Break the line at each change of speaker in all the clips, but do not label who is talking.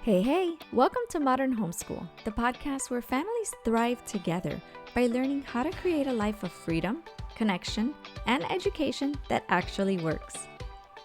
Hey, welcome to Modern Homeschool, the podcast where families thrive together by learning how to create a life of freedom, connection, and education that actually works.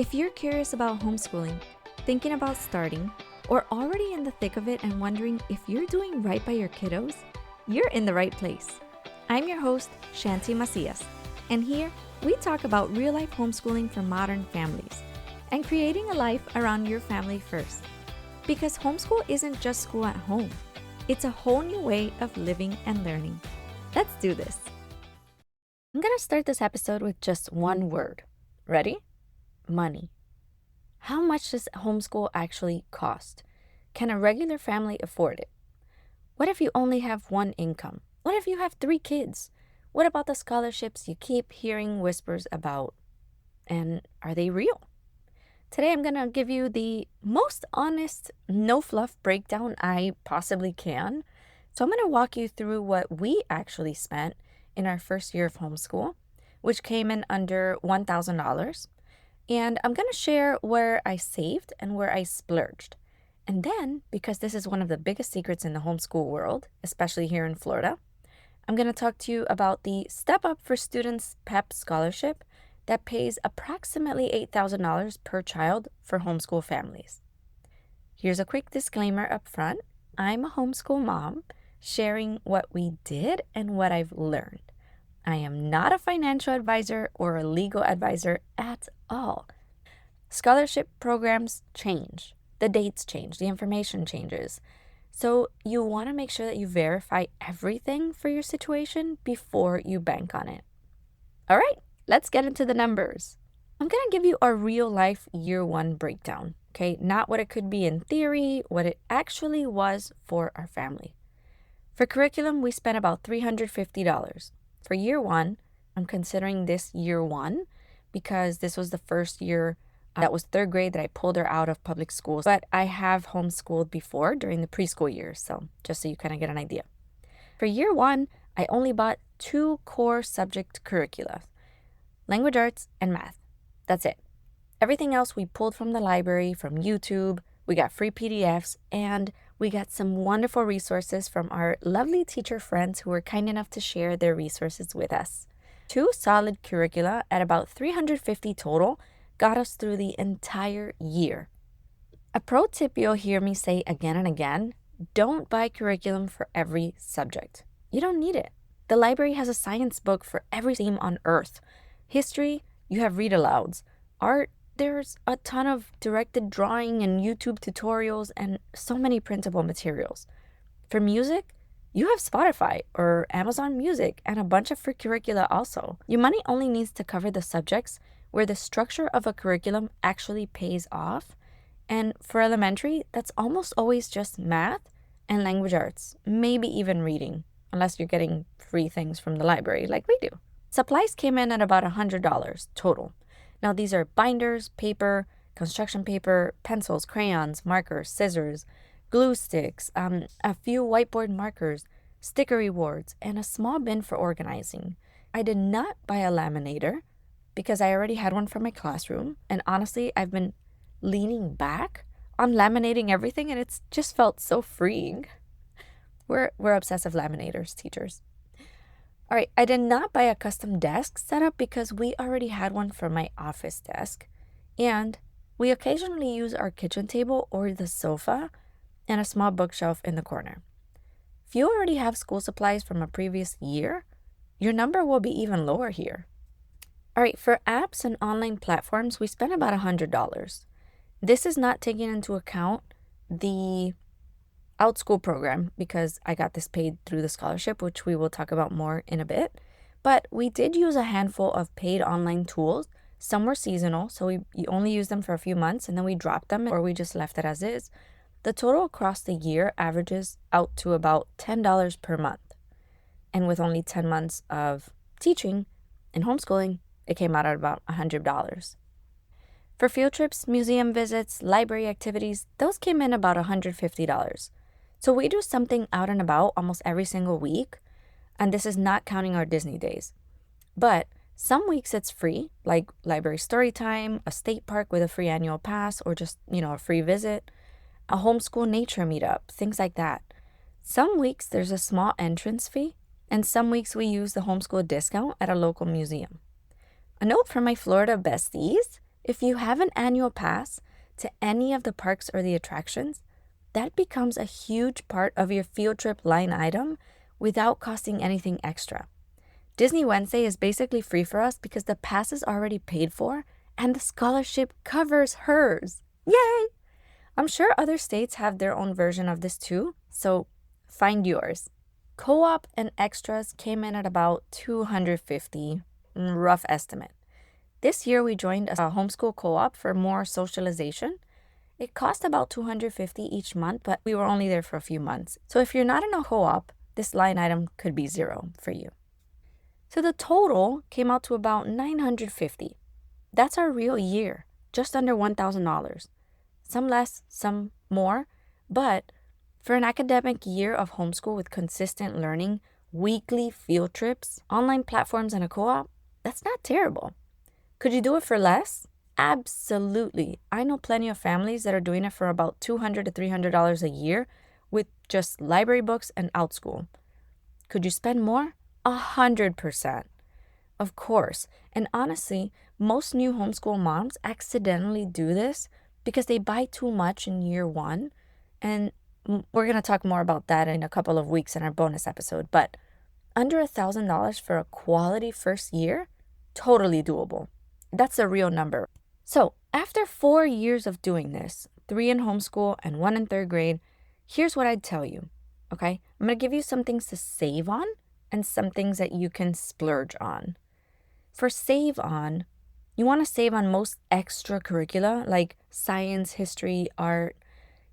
If you're curious about homeschooling, thinking about starting, or already in the thick of it and wondering if you're doing right by your kiddos, you're in the right place. I'm your host, Shanti Macias, and here we talk about real-life homeschooling for modern families and creating a life around your family first. Because homeschool isn't just school at home. It's a whole new way of living and learning. Let's do this. I'm going to start this episode with just one word. Ready? Money. How much does homeschool actually cost? Can a regular family afford it? What if you only have one income? What if you have 3 kids? What about the scholarships you keep hearing whispers about? And are they real? Today, I'm going to give you the most honest, no fluff breakdown I possibly can. So I'm going to walk you through what we actually spent in our first year of homeschool, which came in under $1,000. And I'm going to share where I saved and where I splurged. And then, because this is one of the biggest secrets in the homeschool world, especially here in Florida, I'm going to talk to you about the Step Up for Students PEP scholarship that pays approximately $8,000 per child for homeschool families. Here's a quick disclaimer up front. I'm a homeschool mom sharing what we did and what I've learned. I am not a financial advisor or a legal advisor at all. Scholarship programs change. The dates change. The information changes. So you want to make sure that you verify everything for your situation before you bank on it. All right. Let's get into the numbers. I'm going to give you a real life year 1 breakdown, okay? Not what it could be in theory, what it actually was for our family. For curriculum, we spent about $350. For year 1, I'm considering this year 1 because this was the first year that was 3rd grade that I pulled her out of public schools. But I have homeschooled before during the preschool years, so just so you kind of get an idea. For year 1, I only bought 2 core subject curricula. Language arts and math. That's it. Everything else we pulled from the library, from YouTube, we got free PDFs, and we got some wonderful resources from our lovely teacher friends who were kind enough to share their resources with us. 2 solid curricula at about $350 total got us through the entire year. A pro tip you'll hear me say again and again, don't buy curriculum for every subject. You don't need it. The library has a science book for every theme on earth. History, you have read-alouds. Art, there's a ton of directed drawing and YouTube tutorials and so many printable materials. For music, you have Spotify or Amazon Music and a bunch of free curricula also. Your money only needs to cover the subjects where the structure of a curriculum actually pays off. And for elementary, that's almost always just math and language arts, maybe even reading, unless you're getting free things from the library like we do. Supplies came in at about $100 total. Now these are binders, paper, construction paper, pencils, crayons, markers, scissors, glue sticks, a few whiteboard markers, sticker rewards, and a small bin for organizing. I did not buy a laminator because I already had one for my classroom, and honestly, I've been leaning back on laminating everything, and it's just felt so freeing. We're obsessive laminators, teachers. All right, I did not buy a custom desk setup because we already had one for my office desk. And we occasionally use our kitchen table or the sofa and a small bookshelf in the corner. If you already have school supplies from a previous year, your number will be even lower here. All right, for apps and online platforms, we spent about $100. This is not taking into account the OutSchool program because I got this paid through the scholarship, which we will talk about more in a bit. But we did use a handful of paid online tools. Some were seasonal, so we only used them for a few months and then we dropped them or we just left it as is. The total across the year averages out to about $10 per month. And with only 10 months of teaching and homeschooling, it came out at about $100. For field trips, museum visits, library activities, those came in about $150. So we do something out and about almost every single week, and this is not counting our Disney days. But some weeks it's free, like library story time, a state park with a free annual pass, or just, a free visit. a homeschool nature meetup, things like that. Some weeks there's a small entrance fee, and some weeks we use the homeschool discount at a local museum. A note from my Florida besties: if you have an annual pass to any of the parks or the attractions, that becomes a huge part of your field trip line item without costing anything extra. Disney Wednesday is basically free for us because the pass is already paid for and the scholarship covers hers. Yay! I'm sure other states have their own version of this too, so find yours. Co-op and extras came in at about $250, rough estimate. This year we joined a homeschool co-op for more socialization. It cost about $250 each month, but we were only there for a few months. So if you're not in a co-op, this line item could be zero for you. So the total came out to about $950. That's our real year, just under $1,000. Some less, some more, but for an academic year of homeschool with consistent learning, weekly field trips, online platforms, and a co-op, that's not terrible. Could you do it for less? Absolutely. I know plenty of families that are doing it for about $200 to $300 a year with just library books and OutSchool. Could you spend more? 100%. Of course. And honestly, most new homeschool moms accidentally do this because they buy too much in year one. And we're going to talk more about that in a couple of weeks in our bonus episode. But under $1,000 for a quality first year, totally doable. That's a real number. So after 4 years of doing this, 3 in homeschool and 1 in 3rd grade, here's what I'd tell you, okay? I'm going to give you some things to save on and some things that you can splurge on. For save on, you want to save on most extracurricula like science, history, art.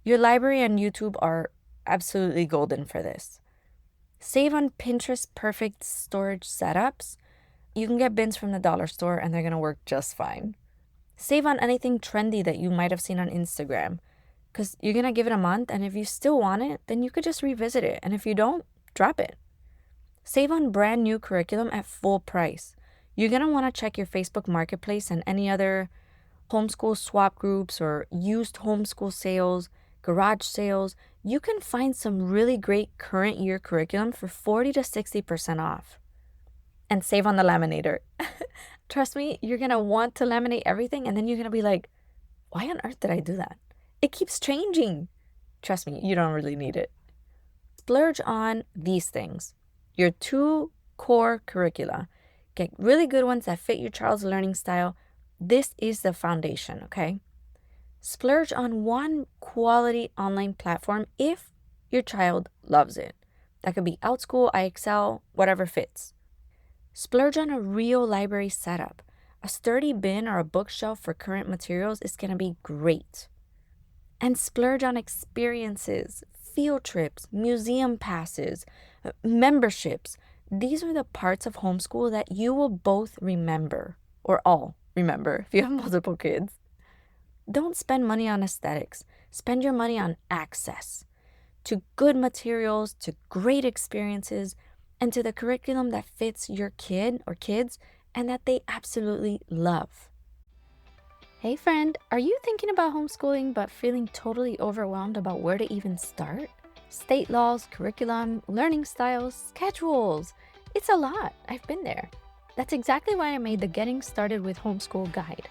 Your library and YouTube are absolutely golden for this. Save on Pinterest perfect storage setups. You can get bins from the dollar store and they're going to work just fine. Save on anything trendy that you might have seen on Instagram, because you're going to give it a month, and if you still want it, then you could just revisit it. And if you don't, drop it. Save on brand new curriculum at full price. You're going to want to check your Facebook Marketplace and any other homeschool swap groups or used homeschool sales, garage sales. You can find some really great current year curriculum for 40 to 60% off. And save on the laminator. Trust me, you're going to want to laminate everything, and then you're going to be like, why on earth did I do that? It keeps changing. Trust me, you don't really need it. Splurge on these things. Your 2 core curricula. Get really good ones that fit your child's learning style. This is the foundation, okay? Splurge on 1 quality online platform if your child loves it. That could be OutSchool, iExcel, whatever fits. Splurge on a real library setup. A sturdy bin or a bookshelf for current materials is going to be great. And splurge on experiences, field trips, museum passes, memberships. These are the parts of homeschool that you will both remember, or all remember if you have multiple kids. Don't spend money on aesthetics. Spend your money on access to good materials, to great experiences, and to the curriculum that fits your kid or kids and that they absolutely love. Hey friend, are you thinking about homeschooling but feeling totally overwhelmed about where to even start? State laws, curriculum, learning styles, schedules. It's a lot. I've been there. That's exactly why I made the Getting Started with Homeschool guide.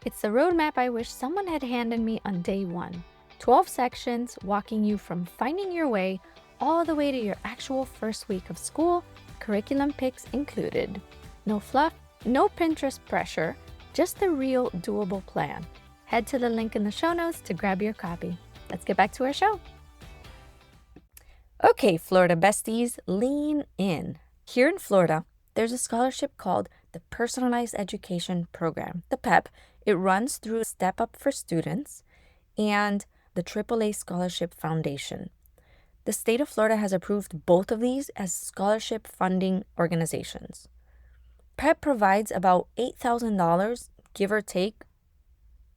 It's the roadmap I wish someone had handed me on day 1. 12 sections walking you from finding your way all the way to your actual first week of school, curriculum picks included. No fluff, no Pinterest pressure, just the real doable plan. Head to the link in the show notes to grab your copy. Let's get back to our show. Okay, Florida besties, lean in. Here in Florida, there's a scholarship called the Personalized Education Program, the PEP. It runs through Step Up for Students and the AAA Scholarship Foundation. The state of Florida has approved both of these as scholarship funding organizations. PEP provides about $8,000, give or take,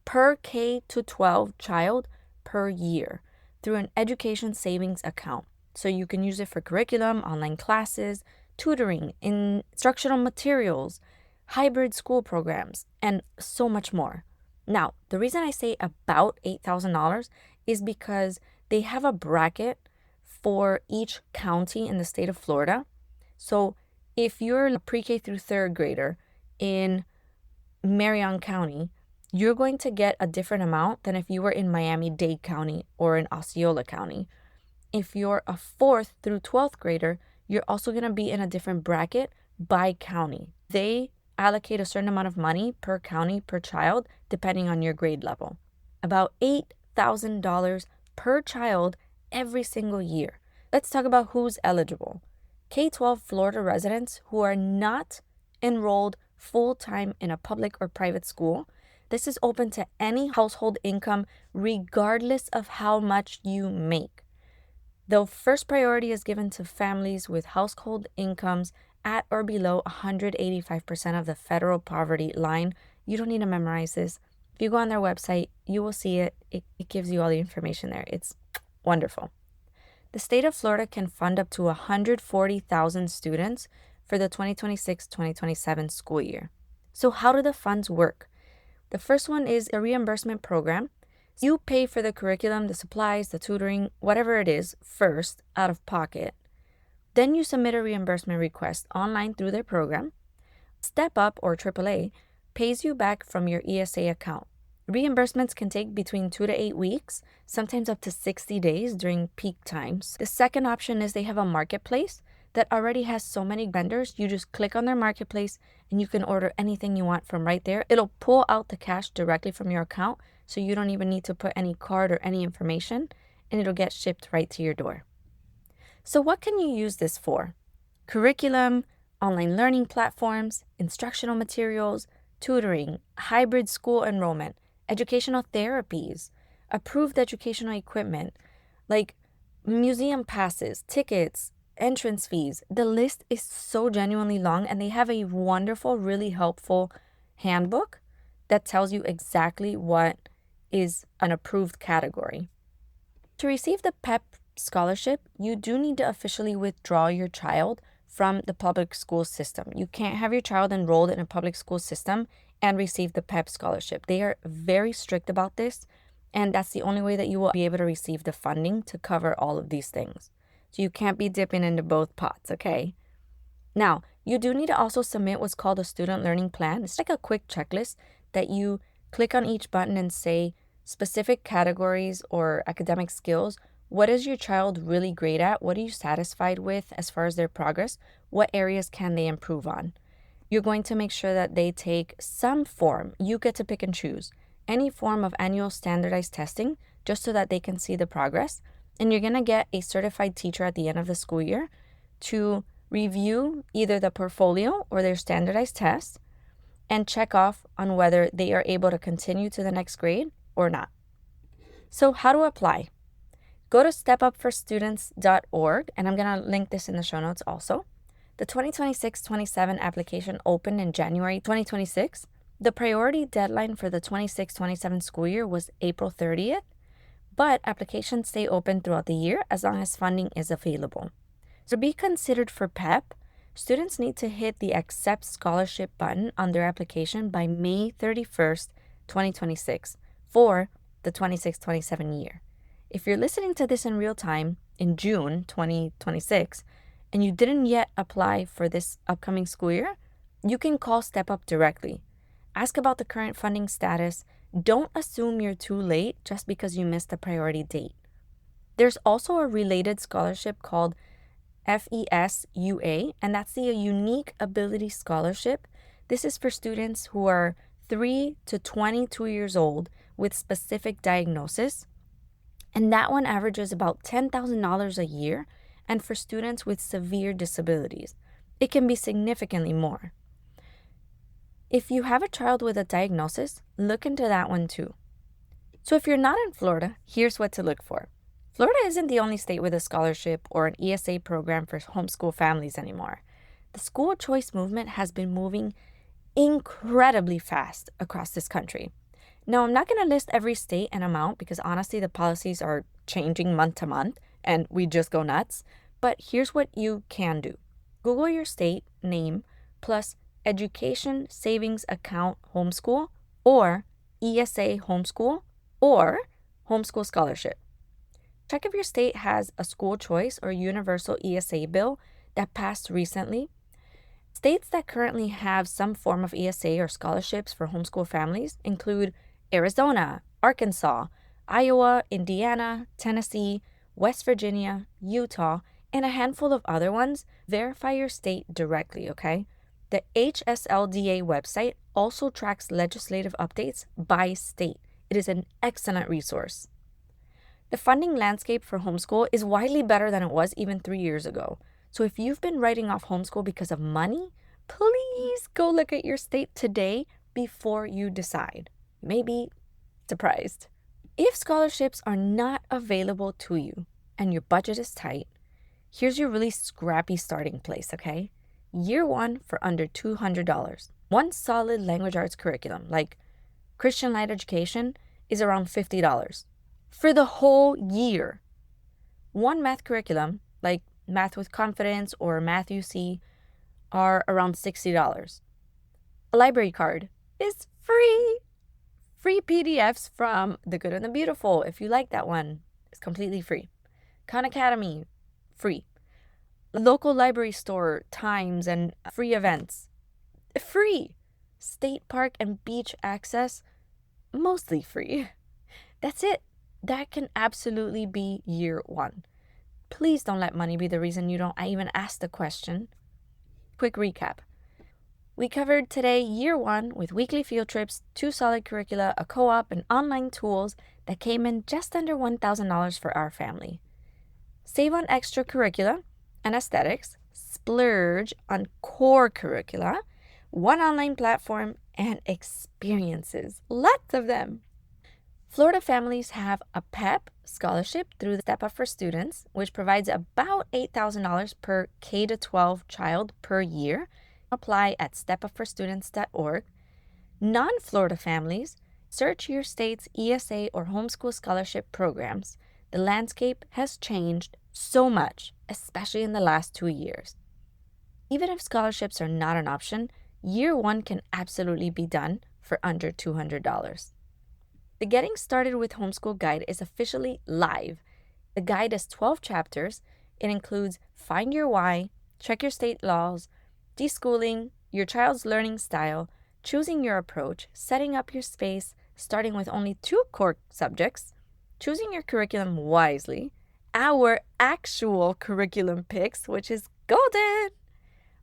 per K-12 child per year through an education savings account. So you can use it for curriculum, online classes, tutoring, instructional materials, hybrid school programs, and so much more. Now, the reason I say about $8,000 is because they have a bracket for each county in the state of Florida. So if you're a pre-K through third grader in Marion County, you're going to get a different amount than if you were in Miami-Dade County or in Osceola County. If you're a 4th through 12th grader, you're also going to be in a different bracket by county. They allocate a certain amount of money per county per child, depending on your grade level. About $8,000 per child every single year. Let's talk about who's eligible. K-12 Florida residents who are not enrolled full-time in a public or private school. This is open to any household income, regardless of how much you make. The first priority is given to families with household incomes at or below 185% of the federal poverty line. You don't need to memorize this. If you go on their website, you will see it. It gives you all the information there. It's wonderful. The state of Florida can fund up to 140,000 students for the 2026-2027 school year. So how do the funds work? The first one is a reimbursement program. You pay for the curriculum, the supplies, the tutoring, whatever it is, first out of pocket. Then you submit a reimbursement request online through their program. Step Up, or AAA, pays you back from your ESA account. Reimbursements can take between 2 to 8 weeks, sometimes up to 60 days during peak times. The second option is they have a marketplace that already has so many vendors. You just click on their marketplace and you can order anything you want from right there. It'll pull out the cash directly from your account, so you don't even need to put any card or any information, and it'll get shipped right to your door. So what can you use this for? Curriculum, online learning platforms, instructional materials, tutoring, hybrid school enrollment, educational therapies, approved educational equipment, like museum passes, tickets, entrance fees. The list is so genuinely long, and they have a wonderful, really helpful handbook that tells you exactly what is an approved category. To receive the PEP scholarship, you do need to officially withdraw your child from the public school system. You can't have your child enrolled in a public school system and receive the PEP scholarship. They are very strict about this, and that's the only way that you will be able to receive the funding to cover all of these things. So you can't be dipping into both pots, okay? Now, you do need to also submit what's called a student learning plan. It's like a quick checklist that you click on each button and say specific categories or academic skills. What is your child really great at? What are you satisfied with as far as their progress? What areas can they improve on? You're going to make sure that they take some form. You get to pick and choose any form of annual standardized testing just so that they can see the progress. And you're going to get a certified teacher at the end of the school year to review either the portfolio or their standardized tests and check off on whether they are able to continue to the next grade or not. So how to apply? Go to stepupforstudents.org, and I'm going to link this in the show notes also. The 2026-27 application opened in January 2026. The priority deadline for the 26-27 school year was April 30th, but applications stay open throughout the year as long as funding is available. So to be considered for PEP, students need to hit the Accept Scholarship button on their application by May 31st, 2026 for the 26-27 year. If you're listening to this in real time in June 2026 and you didn't yet apply for this upcoming school year, you can call Step Up directly. Ask about the current funding status. Don't assume you're too late just because you missed the priority date. There's also a related scholarship called FESUA, and that's the Unique Ability Scholarship. This is for students who are 3 to 22 years old with specific diagnosis. And that one averages about $10,000 a year, and for students with severe disabilities, it can be significantly more. If you have a child with a diagnosis, look into that one too. So if you're not in Florida, here's what to look for. Florida isn't the only state with a scholarship or an ESA program for homeschool families anymore. The school choice movement has been moving incredibly fast across this country. Now, I'm not going to list every state and amount because honestly, the policies are changing month to month and we just go nuts. But here's what you can do. Google your state name plus Education Savings Account Homeschool or ESA Homeschool or homeschool scholarship. Check if your state has a school choice or universal ESA bill that passed recently. States that currently have some form of ESA or scholarships for homeschool families include Arizona, Arkansas, Iowa, Indiana, Tennessee, West Virginia, Utah, and a handful of other ones. Verify your state directly, okay? The HSLDA website also tracks legislative updates by state. It is an excellent resource. The funding landscape for homeschool is widely better than it was even 3 years ago. So if you've been writing off homeschool because of money, please go look at your state today before you decide. You may be surprised. If scholarships are not available to you and your budget is tight, here's your really scrappy starting place, okay? Year one for under $200. One solid language arts curriculum, like Christian Light Education, is around $50 for the whole year. One math curriculum, like Math with Confidence or Math UC, are around $60. A library card is free. Free PDFs from The Good and the Beautiful, if you like that one, it's completely free. Khan Academy, free. Local library store times and free events, free. State park and beach access, mostly free. That's it. That can absolutely be year one. Please don't let money be the reason you don't even ask the question. Quick recap. We covered today year one with weekly field trips, 2 solid curricula, a co-op, and online tools that came in just under $1,000 for our family. Save on extra curricula and aesthetics, splurge on core curricula, one online platform, and experiences. Lots of them. Florida families have a PEP scholarship through the Step Up for Students, which provides about $8,000 per K-12 child per year. Apply at stepupforstudents.org. Non-Florida families, search your state's ESA or homeschool scholarship programs. The landscape has changed so much, especially in the last 2 years. Even if scholarships are not an option, year one can absolutely be done for under $200. The Getting Started with Homeschool Guide is officially live. The guide has 12 chapters. It includes Find Your Why, Check Your State Laws, Deschooling, Your Child's Learning Style, Choosing Your Approach, Setting Up Your Space, starting with only 2 core subjects, Choosing Your Curriculum Wisely, our actual curriculum picks, which is golden,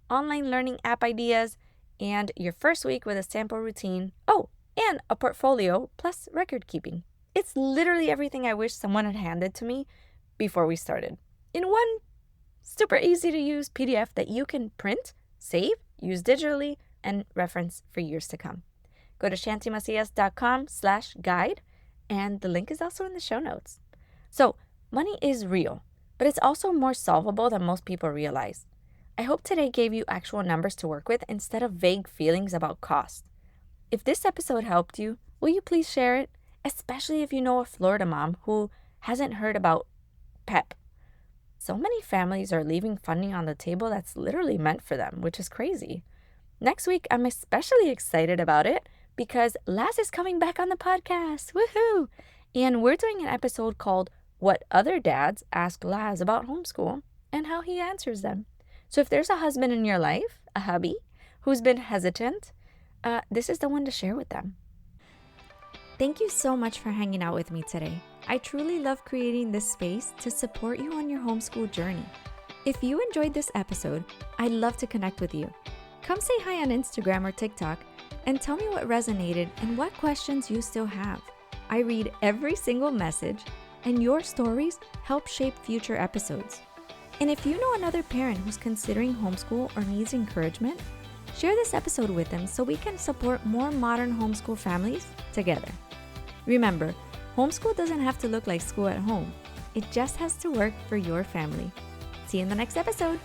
Online Learning App Ideas, and Your First Week with a Sample Routine. Oh, and a portfolio plus record keeping. It's literally everything I wish someone had handed to me before we started in one super easy to use PDF that you can print, save, use digitally, and reference for years to come. Go to shantimacias.com/guide, and the link is also in the show notes. So money is real, but it's also more solvable than most people realize. I hope today gave you actual numbers to work with instead of vague feelings about cost. If this episode helped you, will you please share it? Especially if you know a Florida mom who hasn't heard about PEP. So many families are leaving funding on the table that's literally meant for them, which is crazy. Next week, I'm especially excited about it because Laz is coming back on the podcast. Woohoo! And we're doing an episode called What Other Dads Ask Laz About Homeschool and How He Answers Them. So if there's a husband in your life, a hubby, who's been hesitant, this is the one to share with them. Thank you so much for hanging out with me today. I truly love creating this space to support you on your homeschool journey. If you enjoyed this episode, I'd love to connect with you. Come say hi on Instagram or TikTok and tell me what resonated and what questions you still have. I read every single message, and your stories help shape future episodes. And if you know another parent who's considering homeschool or needs encouragement, share this episode with them so we can support more modern homeschool families together. Remember, homeschool doesn't have to look like school at home. It just has to work for your family. See you in the next episode.